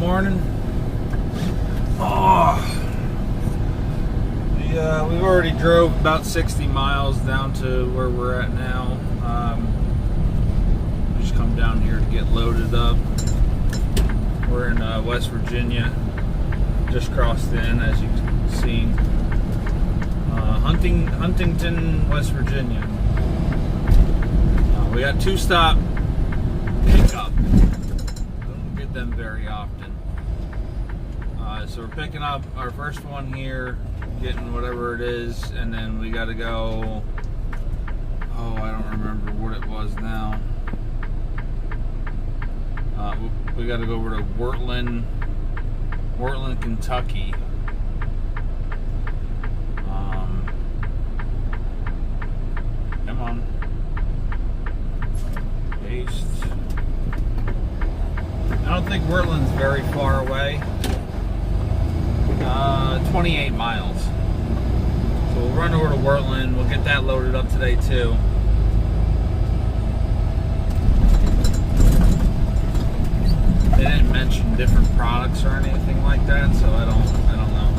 morning. We've already drove about 60 miles down to where we're at now. We just come down here to get loaded up. We're in West Virginia, just crossed in, as you can see. Huntington, West Virginia. We got 2-stop pickup. Don't get them very often. So we're picking up our first one here, getting whatever it is, and then we got to go. Oh, I don't remember what it was now. We got to go over to Wortland, Kentucky. Come on. Paste. I don't think Wortland's very far away. 28 miles. So we'll run over to Wortland. We'll get that loaded up today too. They didn't mention different products or anything like that, so I don't know.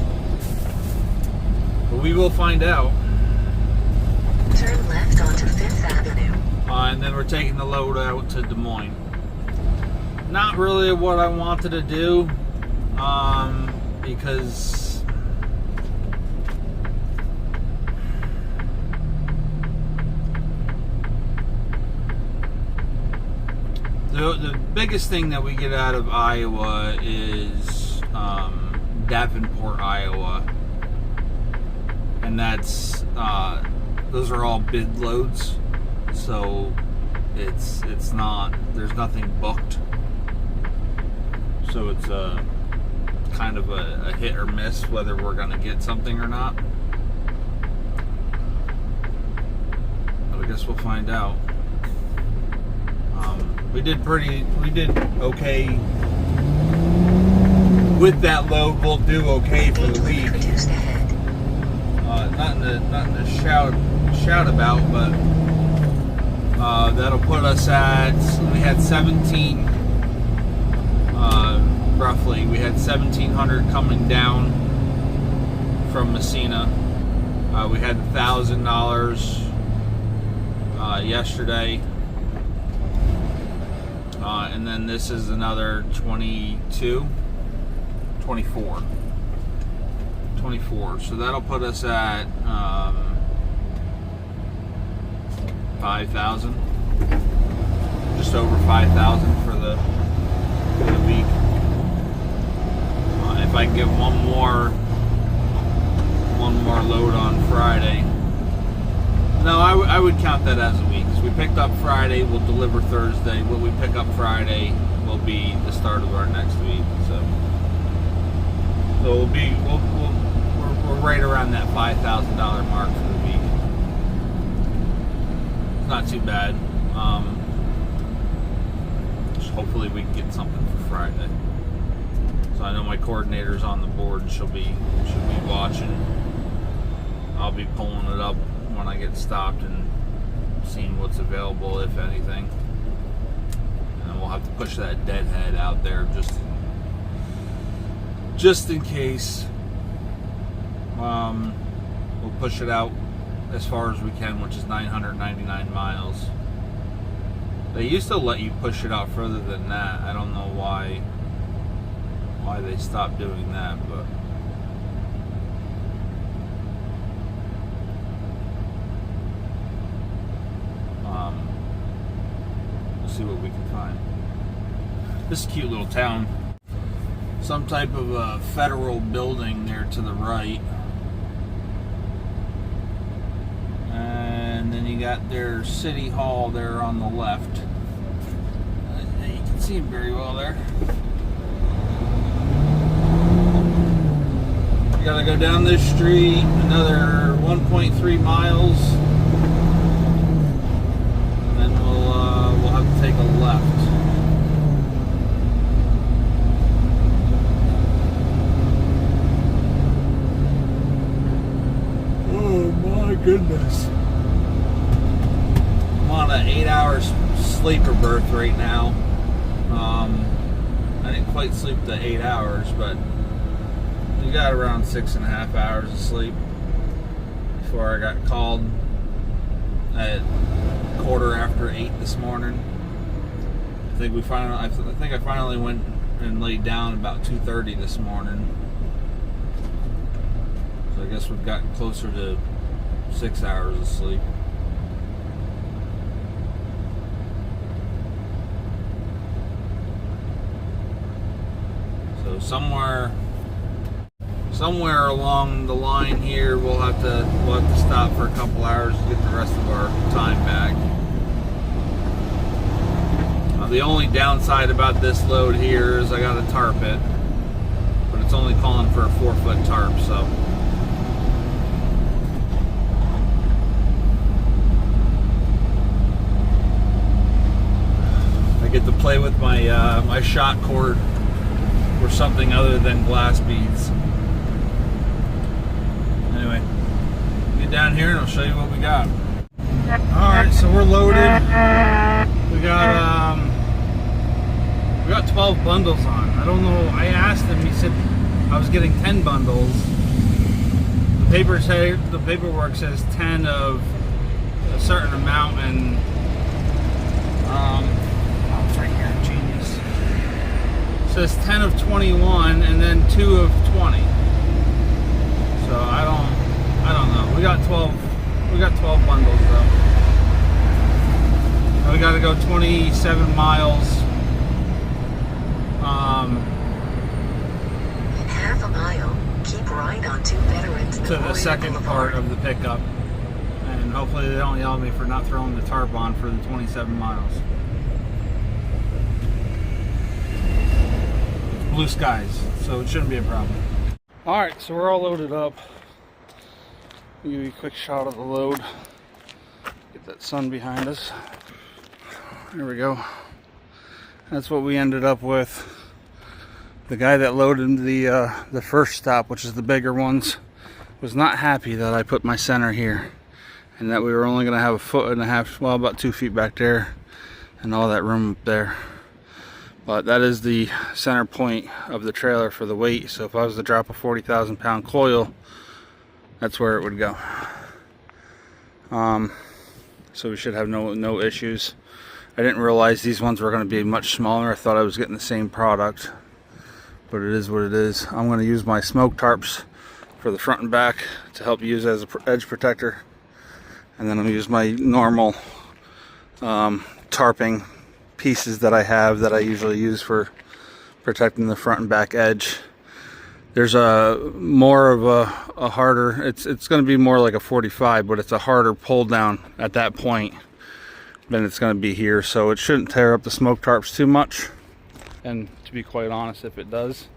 But we will find out. Turn left onto 5th Avenue. And then we're taking the load out to Des Moines. Not really what I wanted to do, because the biggest thing that we get out of Iowa is Davenport, Iowa, and that's those are all bid loads, so it's not, there's nothing booked, so it's kind of a hit or miss whether we're going to get something or not. But I guess we'll find out. We did okay with that load. We'll do okay for the week. Nothing to shout about, but that'll put us at, we had 17 roughly. We had 1,700 coming down from Messina. We had $1,000 yesterday. And then this is another 24. So that'll put us at 5,000. Just over 5,000 for the week. If I can get one more load on Friday. No, I would count that as a week. So we picked up Friday, we'll deliver Thursday. What we pick up Friday will be the start of our next week. So we're right around that $5,000 mark for the week. It's not too bad. Just hopefully we can get something for Friday. So I know my coordinator's on the board and she'll be watching. I'll be pulling it up when I get stopped and seeing what's available, if anything. And we'll have to push that deadhead out there just in case. We'll push it out as far as we can, which is 999 miles. They used to let you push it out further than that. I don't know why they stopped doing that, but we'll see what we can find. This is a cute little town. Some type of a federal building there to the right. And then you got their city hall there on the left. You can see them very well there. You gotta go down this street another 1.3 miles. And then we'll have to take a left. Goodness. I'm on an 8-hour sleeper berth right now. I didn't quite sleep the 8 hours, but we got around 6.5 hours of sleep before I got called at 8:15 this morning. I think I finally went and laid down about 2:30 this morning. So I guess we've gotten closer to 6 hours of sleep. So somewhere along the line here, we'll have to stop for a couple hours to get the rest of our time back. The only downside about this load here is I got to tarp it, but it's only calling for a 4-foot tarp, so. I get to play with my my shot cord for something other than glass beads. Anyway, get down here and I'll show you what we got. Alright, so we're loaded. We got 12 bundles on. I don't know, I asked him, he said I was getting 10 bundles. The paperwork says 10 of a certain amount, and oh, it's right here, genius. It says 10 of 21 and then 2 of 20. So I don't know. We got 12 bundles though. We got to go 27 miles. In half a mile, keep right onto Veterans To the second part of the pickup, and hopefully they don't yell at me for not throwing the tarp on for the 27 miles. It's blue skies, so it shouldn't be a problem. Alright, so we're all loaded up. I'll give you a quick shot of the load. Get that sun behind us. There we go. That's what we ended up with. The guy that loaded the first stop, which is the bigger ones, was not happy that I put my center here, and that we were only going to have 1.5 feet, well, about 2 feet back there, and all that room up there. But that is the center point of the trailer for the weight. So if I was to drop a 40,000 pound coil, that's where it would go. So we should have no issues. I didn't realize these ones were going to be much smaller. I thought I was getting the same product, but it is what it is. I'm going to use my smoke tarps for the front and back to help use as an edge protector, and then I'm going to use my normal tarping pieces that I have that I usually use for protecting the front and back edge. There's a more of a harder, it's going to be more like a 45, but it's a harder pull down at that point than it's going to be here, so it shouldn't tear up the smoke tarps too much. And to be quite honest, if it does,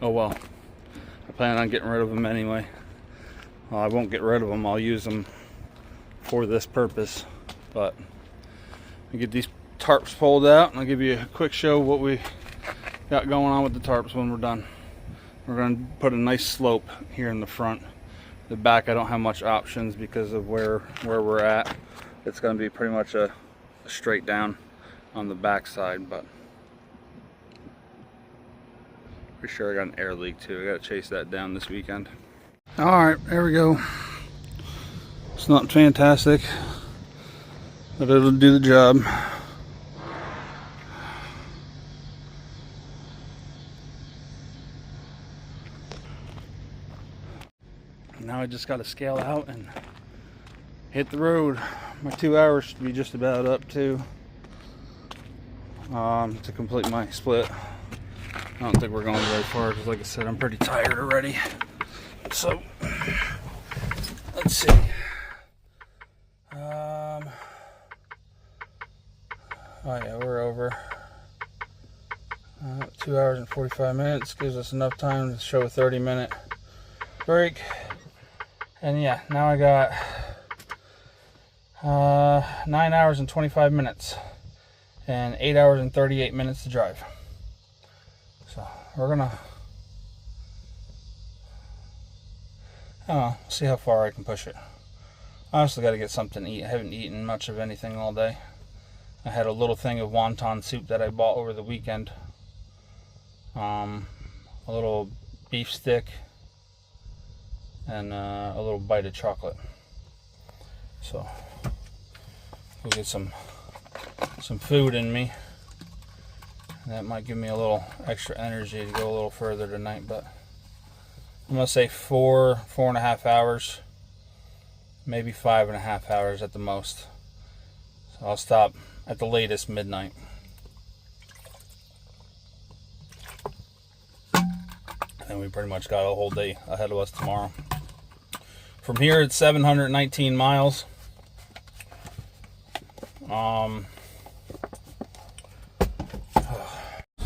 oh well. I plan on getting rid of them anyway. Well, I won't get rid of them, I'll use them for this purpose. But I get these tarps pulled out, and I'll give you a quick show of what we got going on with the tarps when we're done. We're going to put a nice slope here in the front. The back I don't have much options because of where we're at. It's going to be pretty much a straight down on the back side, but pretty sure I got an air leak too. I got to chase that down this weekend. Alright, there we go. It's not fantastic, but it'll do the job. Now I just got to scale out and hit the road. My 2 hours should be just about up too, to complete my split. I don't think we're going very far because, like I said, I'm pretty tired already. So let's see. Oh yeah, we're over. 2 hours and 45 minutes gives us enough time to show a 30-minute break. And yeah, now I got 9 hours and 25 minutes and 8 hours and 38 minutes to drive. So we're gonna, I don't know, see how far I can push it. I honestly got to get something to eat. I haven't eaten much of anything all day. I had a little thing of wonton soup that I bought over the weekend. a little beef stick, and a little bite of chocolate. So we'll get some food in me. That might give me a little extra energy to go a little further tonight, but I'm gonna say 4.5 hours, maybe 5.5 hours at the most. So I'll stop at the latest midnight. And we pretty much got a whole day ahead of us tomorrow. From here, it's 719 miles.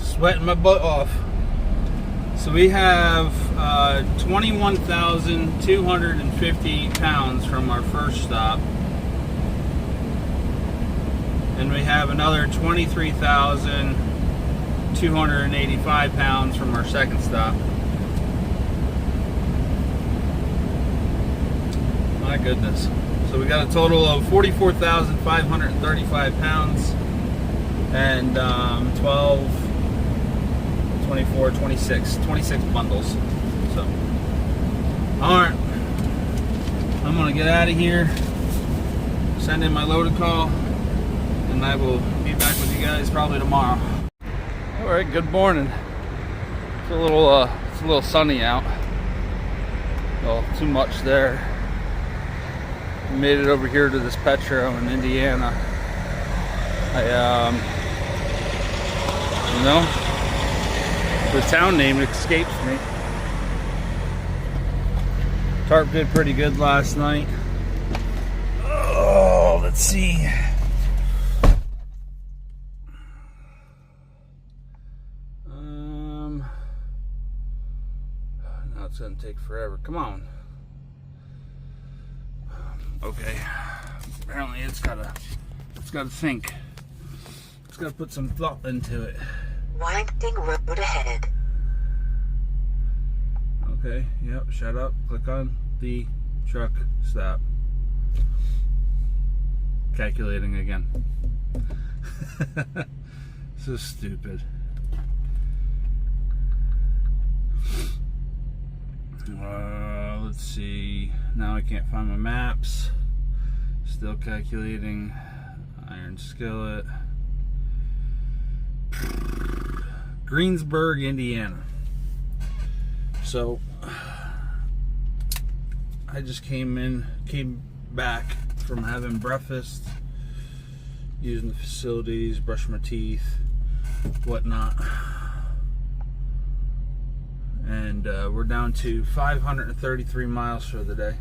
Sweating my butt off. So we have 21,250 pounds from our first stop. And we have another 23,285 pounds from our second stop. My goodness. So we got a total of 44,535 pounds and 12, 24, 26 bundles. So, alright. I'm going to get out of here, send in my loaded call, and I will be back with you guys probably tomorrow. Alright, good morning. It's a little sunny out. Well, too much there. We made it over here to this Petro in Indiana. The town name escapes me. Tarp did pretty good last night. Oh, let's see. Now it's gonna take forever. Come on. Okay. Apparently it's gotta think. It's gotta put some thought into it. Winding road ahead. Okay, yep, shut up. Click on the truck stop. Calculating again. So stupid. Let's see. Now I can't find my maps. Still calculating. Iron skillet. Greensburg, Indiana. So I just came back from having breakfast, using the facilities, brushing my teeth, whatnot. And we're down to 533 miles for the day.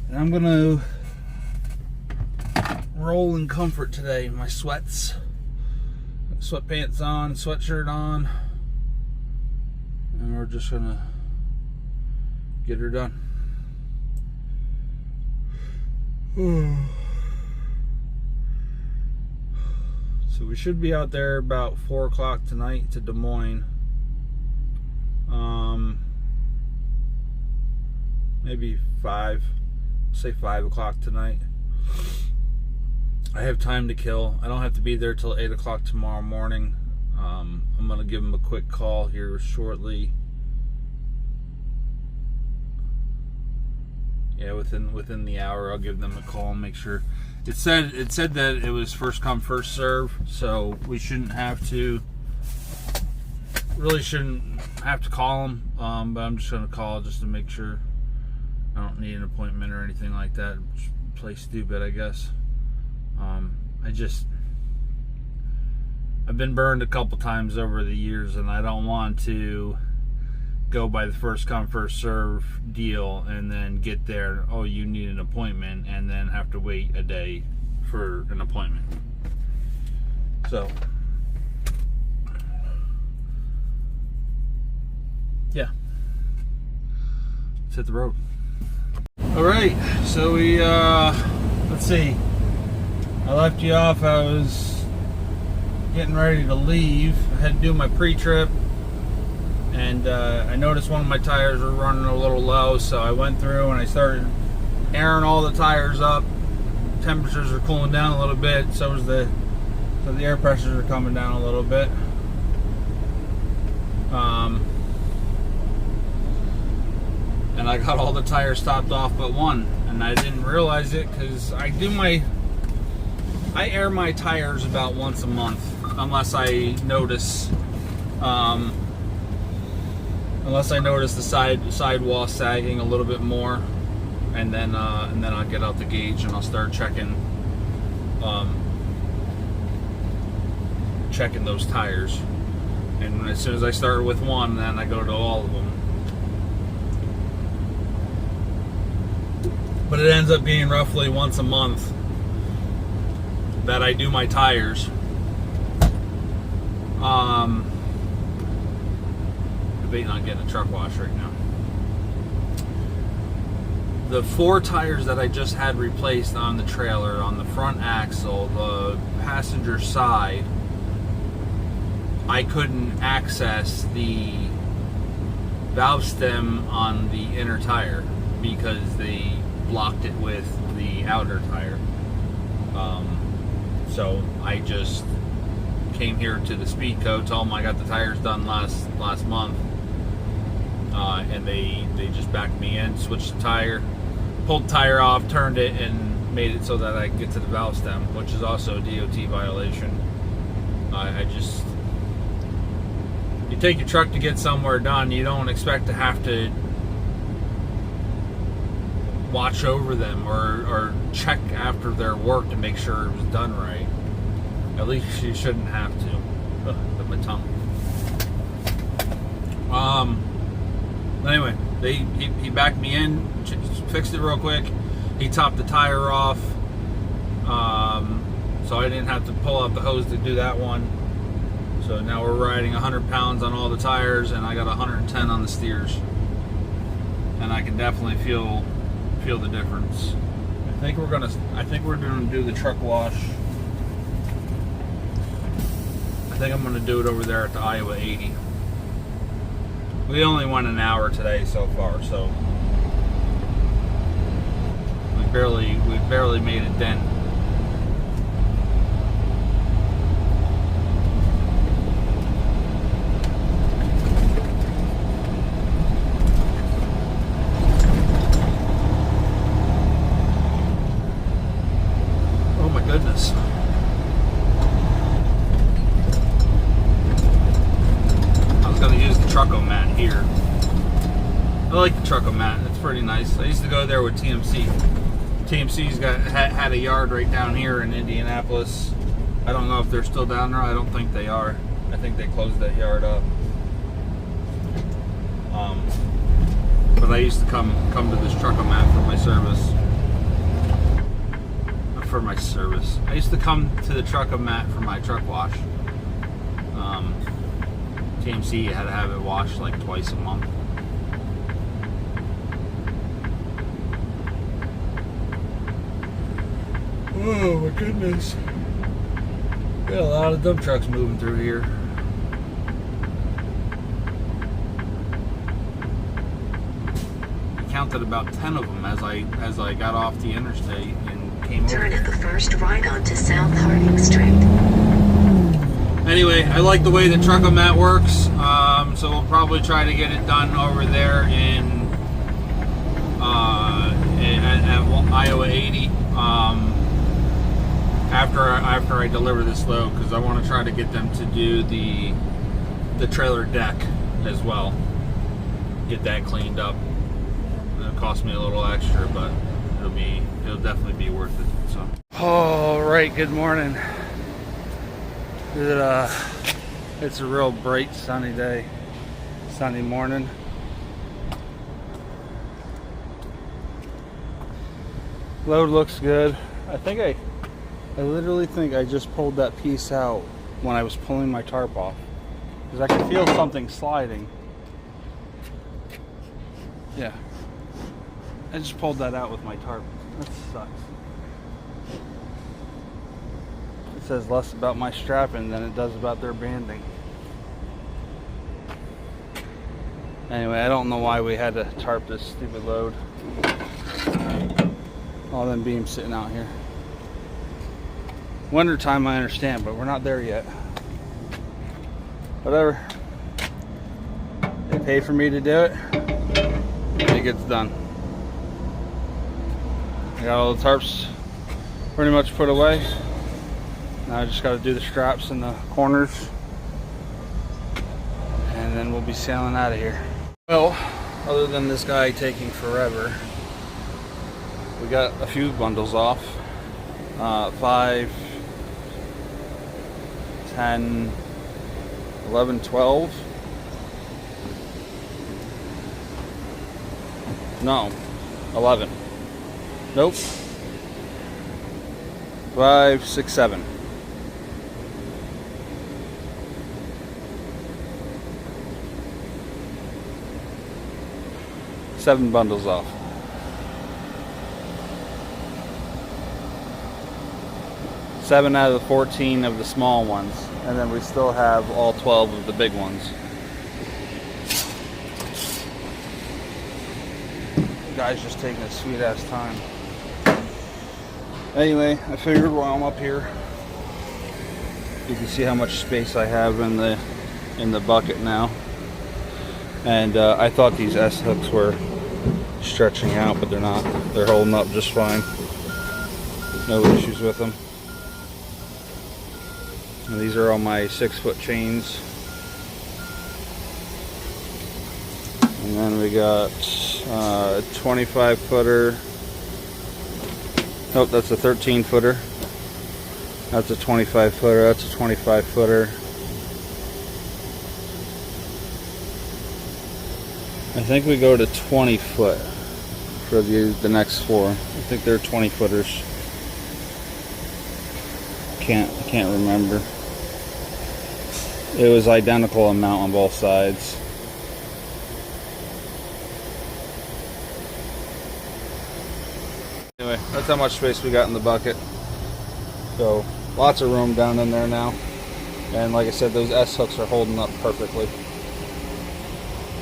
And I'm gonna roll in comfort today. My sweatpants on, sweatshirt on, and we're just gonna get her done. So we should be out there about 4 o'clock tonight to Des Moines. Maybe 5. Say 5 o'clock tonight. I have time to kill. I don't have to be there till 8 o'clock tomorrow morning. I'm gonna give them a quick call here shortly. Yeah, within the hour, I'll give them a call and make sure. It said that it was first come first serve, so we shouldn't have to. Really shouldn't have to call them, but I'm just gonna call just to make sure. I don't need an appointment or anything like that. Just play stupid, I guess. I've been burned a couple times over the years, and I don't want to go by the first come first serve deal and then get there, oh, you need an appointment, and then have to wait a day for an appointment. So yeah, let's hit the road. All right, so we let's see, I left you off. I was getting ready to leave. I had to do my pre-trip, and I noticed one of my tires were running a little low, so I went through and I started airing all the tires up. Temperatures are cooling down a little bit, so the air pressures are coming down a little bit. And I got all the tires topped off but one, and I didn't realize it because I air my tires about once a month, unless I notice the sidewall sagging a little bit more, and then I'll get out the gauge and I'll start checking those tires. And as soon as I start with one, then I go to all of them. But it ends up being roughly once a month that I do my tires. Debating on getting a truck wash right now. The 4 tires that I just had replaced on the trailer, on the front axle, the passenger side, I couldn't access the valve stem on the inner tire because they blocked it with the outer tire. So I just came here to the Speed Co, told them I got the tires done last month, and they just backed me in, switched the tire, pulled the tire off, turned it, and made it so that I could get to the valve stem, which is also a DOT violation. You take your truck to get somewhere done, you don't expect to have to watch over them or check after their work to make sure it was done right. At least you shouldn't have to. My tongue. Anyway, he backed me in, fixed it real quick. He topped the tire off, so I didn't have to pull out the hose to do that one. So now we're riding 100 pounds on all the tires, and I got 110 on the steers, and I can definitely feel the difference. I think we're gonna do the truck wash. I think I'm gonna do it over there at the Iowa 80. We only went an hour today so far, so we barely made a dent. Oh my goodness. Use the Truck-O-Mat here. I like the Truck-O-Mat. It's pretty nice. I used to go there with TMC. TMC's had a yard right down here in Indianapolis. I don't know if they're still down there. I don't think they are. I think they closed that yard up. But I used to come to this Truck-O-Mat for my service. I used to come to the Truck-O-Mat for my truck wash. TMC had to have it washed like twice a month. Oh my goodness. Got a lot of dump trucks moving through here. I counted about 10 of them as I got off the interstate and came over. Turn at the first right onto South Harding Street. Anyway, I like the way the Truck-O-Mat works, so we'll probably try to get it done over there at Iowa 80 after I deliver this load, because I want to try to get them to do the trailer deck as well. Get that cleaned up. It'll cost me a little extra, but it'll definitely be worth it. So. All right, good morning. It's a real bright sunny day, sunny morning. Load looks good. I literally think I just pulled that piece out when I was pulling my tarp off, because I could feel something sliding. Yeah, I just pulled that out with my tarp. That sucks. It says less about my strapping than it does about their banding. Anyway, I don't know why we had to tarp this stupid load. All them beams sitting out here. Winter time I understand, but we're not there yet. Whatever. They pay for me to do it. It gets done. I got all the tarps pretty much put away. Now I just got to do the straps in the corners, and then we'll be sailing out of here. Well, other than this guy taking forever, we got a few bundles off. 5, 10, 11, 12. No, 11. Nope. 5, 6, 7. Seven bundles off. Seven out of the 14 of the small ones, and then we still have all 12 of the big ones. The guy's just taking a sweet ass time. Anyway, I figured while I'm up here, you can see how much space I have in the bucket now. And I thought these S hooks were stretching out, but they're not. They're holding up just fine. No issues with them. And these are all my 6-foot chains. And then we got a 25 footer. Nope, that's a 13 footer. That's a 25 footer. That's a 25 footer. I think we go to 20 foot for the next 4. I think they're 20 footers. I can't remember. It was identical amount on both sides. Anyway, that's how much space we got in the bucket. So lots of room down in there now. And like I said, those S hooks are holding up perfectly.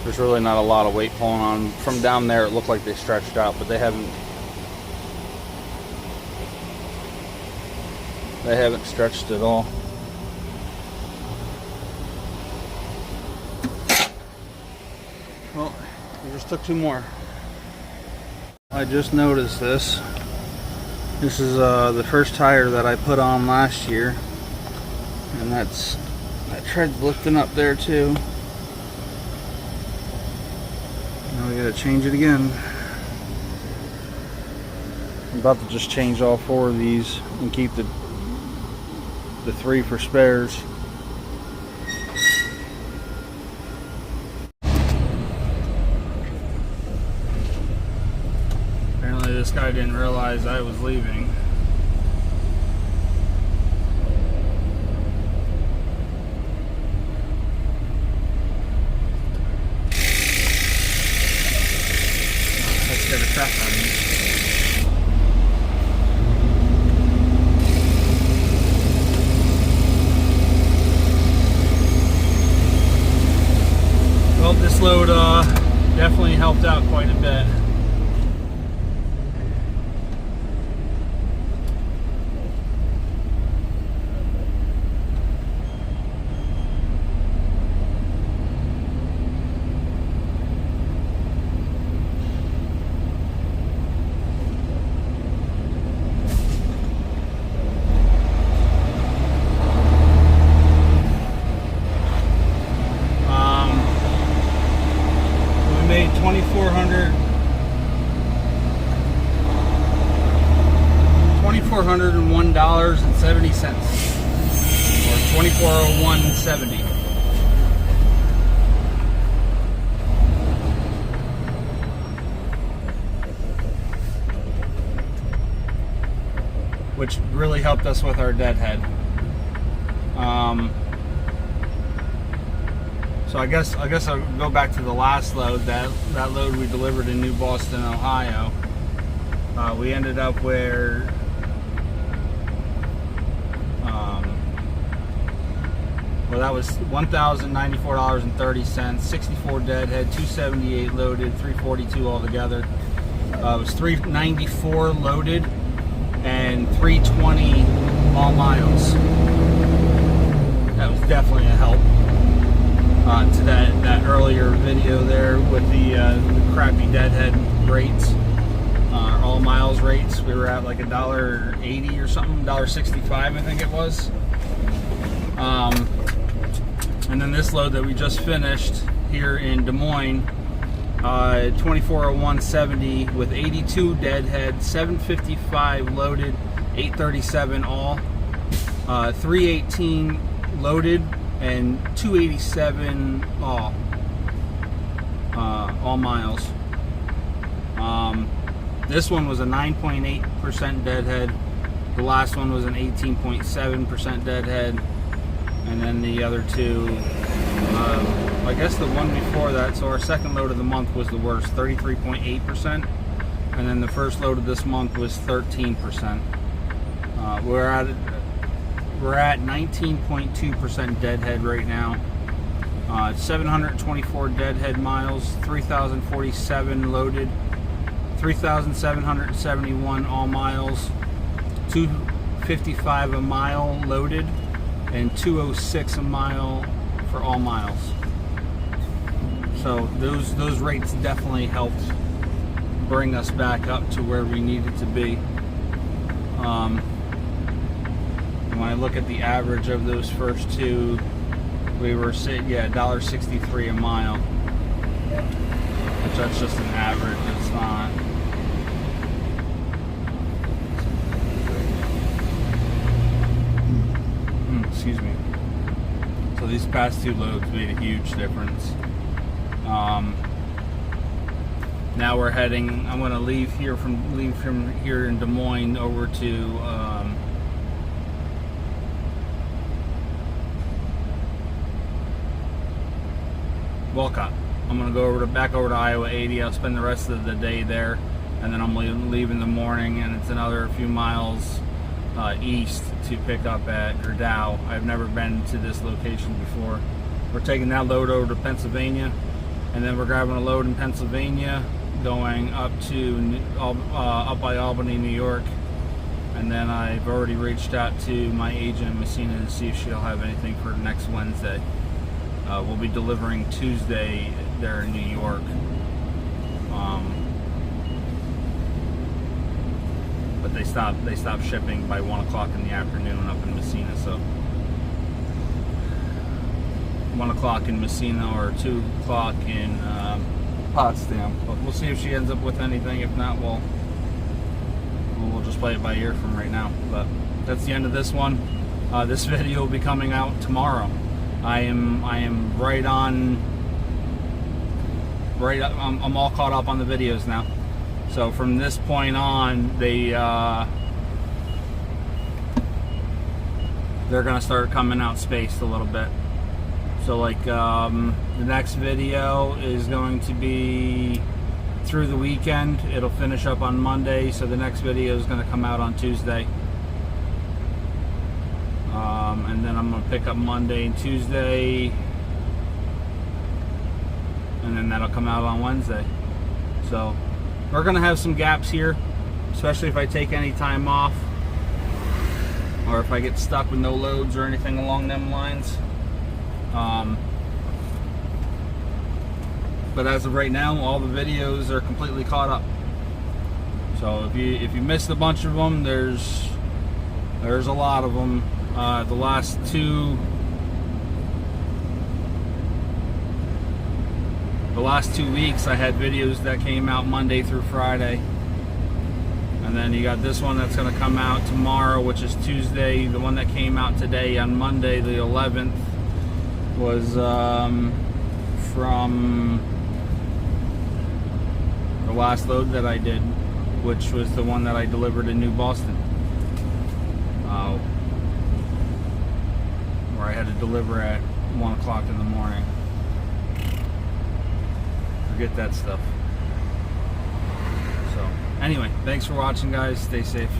There's really not a lot of weight pulling on. From down there, it looked like they stretched out, but they haven't. They haven't stretched at all. Well, we just took 2 more. I just noticed this. This is the first tire that I put on last year, and that tread's lifting up there too. Now we gotta change it again. I'm about to just change all 4 of these and keep the 3 for spares. Apparently this guy didn't realize I was leaving. Let's get a crap out of me. Well, this load definitely helped out quite a bit. Made $2,401.70 or $2,401.70. Which really helped us with our deadhead. So I guess I'll go back to the last load. That load we delivered in New Boston, Ohio. We ended up where well, that was $1,094.30, 64 deadhead, 278 loaded, 342 altogether. It was $394 loaded and 320 all miles. That was definitely a help. to that earlier video there with the crappy deadhead rates, all miles rates. We were at like $1.80 or something, $1.65 I think it was. And then this load that we just finished here in Des Moines, 240170 with 82 deadhead, 755 loaded, 837 all, 318 loaded, and 287 all miles. This one was a 9.8% deadhead. The last one was an 18.7% deadhead, and then the other two, I guess the one before that, so our second load of the month was the worst, 33.8%, and then the first load of this month was 13%. We're at 19.2% deadhead right now. 724 deadhead miles, 3,047 loaded, 3,771 all miles, 255 a mile loaded, and 206 a mile for all miles. So those rates definitely helped bring us back up to where we needed to be. And when I look at the average of those first two, we were $1.63 a mile, which that's just an average. It's not. Excuse me. So these past two loads made a huge difference. Now we're heading. I'm going to leave from here in Des Moines over to Walcott. I'm going to go back over to Iowa 80. I'll spend the rest of the day there, and then I'm leave in the morning, and it's another few miles east to pick up at Dow. I've never been to this location before. We're taking that load over to Pennsylvania, and then we're grabbing a load in Pennsylvania, going up to up by Albany, New York, and then I've already reached out to my agent in Messina to see if she'll have anything for next Wednesday. We'll be delivering Tuesday there in New York. But they stopped shipping by 1 o'clock in the afternoon up in Messina, so 1 o'clock in Messina or 2 o'clock in Potsdam. But we'll see if she ends up with anything. If not, we'll just play it by ear from right now. But that's the end of this one. This video will be coming out tomorrow. I'm right on. I'm all caught up on the videos now. So from this point on, they're gonna start coming out spaced a little bit. So like the next video is going to be through the weekend. It'll finish up on Monday, so the next video is gonna come out on Tuesday. And then I'm gonna pick up Monday and Tuesday, and then that'll come out on Wednesday. So we're gonna have some gaps here, especially if I take any time off, or if I get stuck with no loads or anything along them lines. But as of right now, all the videos are completely caught up. So if you missed a bunch of them, there's a lot of them. The last two weeks I had videos that came out Monday through Friday, and then you got this one that's going to come out tomorrow, which is Tuesday. The one that came out today on Monday the 11th was from the last load that I did, which was the one that I delivered in New Boston, where I had to deliver at 1 o'clock in the morning. Forget that stuff. So anyway, thanks for watching, guys. Stay safe.